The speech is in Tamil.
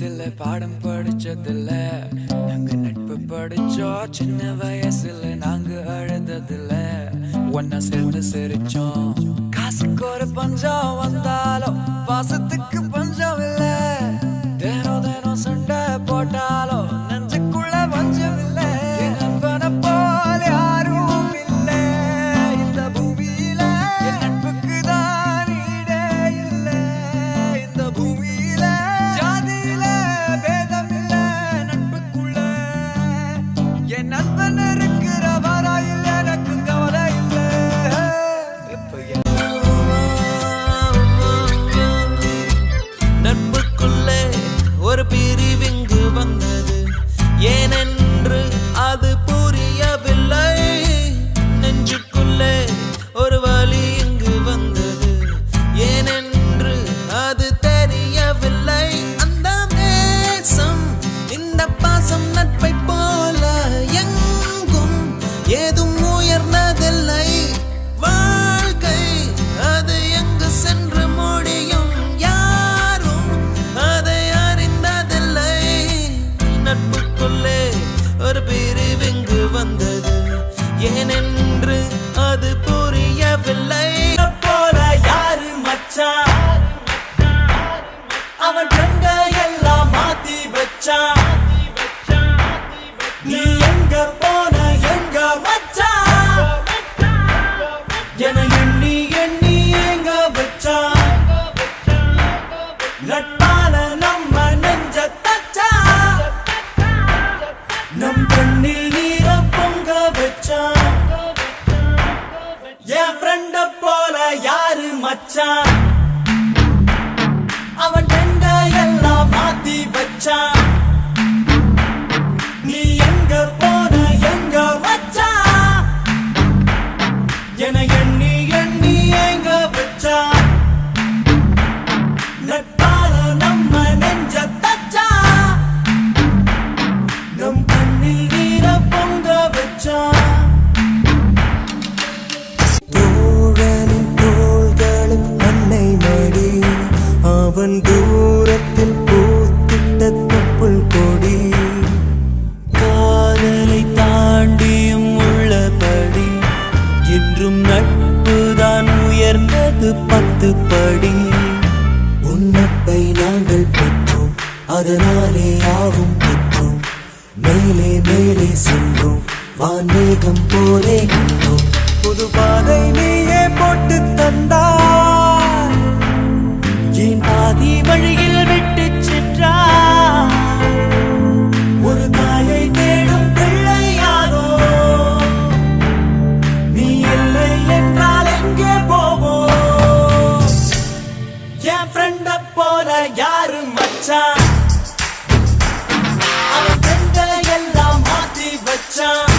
பள்ளிக்கூடத்துல பாடம் படிச்சதில்ல, நாங்க நட்பு படிச்சோம். சின்ன வயசுல நாங்க அழுததில்ல, ஒன்னா சேர்ந்து சிரிச்சோம். காசுக்கு ஒரு பஞ்சம் வந்தாலும் பாசத்துக்கு பஞ்சம் இல்ல. தினம் தினம் சண்டை போட்டாலும் நெஞ்சுக்குள்ள பஞ்சம் இல்ல. என் நண்பனை போல யாரும் இல்ல இந்த பூமியில. என் நட்புக்கு தான் ஈடே இல்ல இந்த பூமியில. ஜாதியில பேதம் இல்ல நட்புக்குள்ள. என் நண்பன் இருக்கிற வரையில் எனக்கு கவலை இல்ல. நட்புக்குள்ளே ஒரு பிரிவிங்கு வந்தது, ஏனென்று அது புரியவில்லை. நெஞ்சுக்குள்ளே ஒரு வலி இங்கு வந்தது, ஏனென்று அது தெரியவில்லை. அந்த நேசம் இந்த பாசம் நட்பை போல எங்கும் ஏதும் உயர்ந்ததில்லை. வாழ்க்கை அது எங்கு சென்று முடியும் யாரும் அதை அறிந்ததில்லை. நட்புக்குள்ளே ஒரு பிரிவிங்கு வந்தது, ஏனென்று அது புரியவில்லை. போல யாரு மச்சான், அவன் கண்ட எல்லாம் மாத்தி வச்சான். நீ எங்க போன எங்க மச்சான் என எண்ணி எண்ணி எங்க வச்சான். நட்பால நம்ம நெஞ்ச தச்சான், நம் கண்ணில் நீர பொங்க வச்சான். என் ஃப்ரெண்ட போல யாரு மச்சான், அவன் கண்ட எல்லாம் மாத்தி வச்சான். நீ எங்க போன எங்க மச்சான் என எண்ணி எண்ணி எங்க வச்சான். நட்பால நம்ம நெஞ்ச தச்சான், நம் கண்ணில் நீர பொங்க வச்சான். தோழனின் தோள்களும் அன்னை மடி, அவன் தூரத்தில் பூத்திட்ட தொப்புள் கொடி. காதலை தாண்டியும் உள்ளபடி என்றும் நட்புதான் உயர்ந்தது 10 படி. உன்னப்பை நாங்கள் பெற்றோம், அதனாலே யாவும் பெற்றோம். மேலே மேலே சென்றோம், வான்மேகம் போலே நின்றோம். புது பாதை நீயே போட்டு தந்தாய், என் பாதி வழியில் விட்டு சென்றாய். ஒரு தாயை தேடும் பிள்ளையாரோ நீ இல்லை என்றால் எங்கே போவோம். என் ஃப்ரெண்ட போல யாரு மச்சான், அவன் கண்ட எல்லாம் மாத்தி வச்சான்.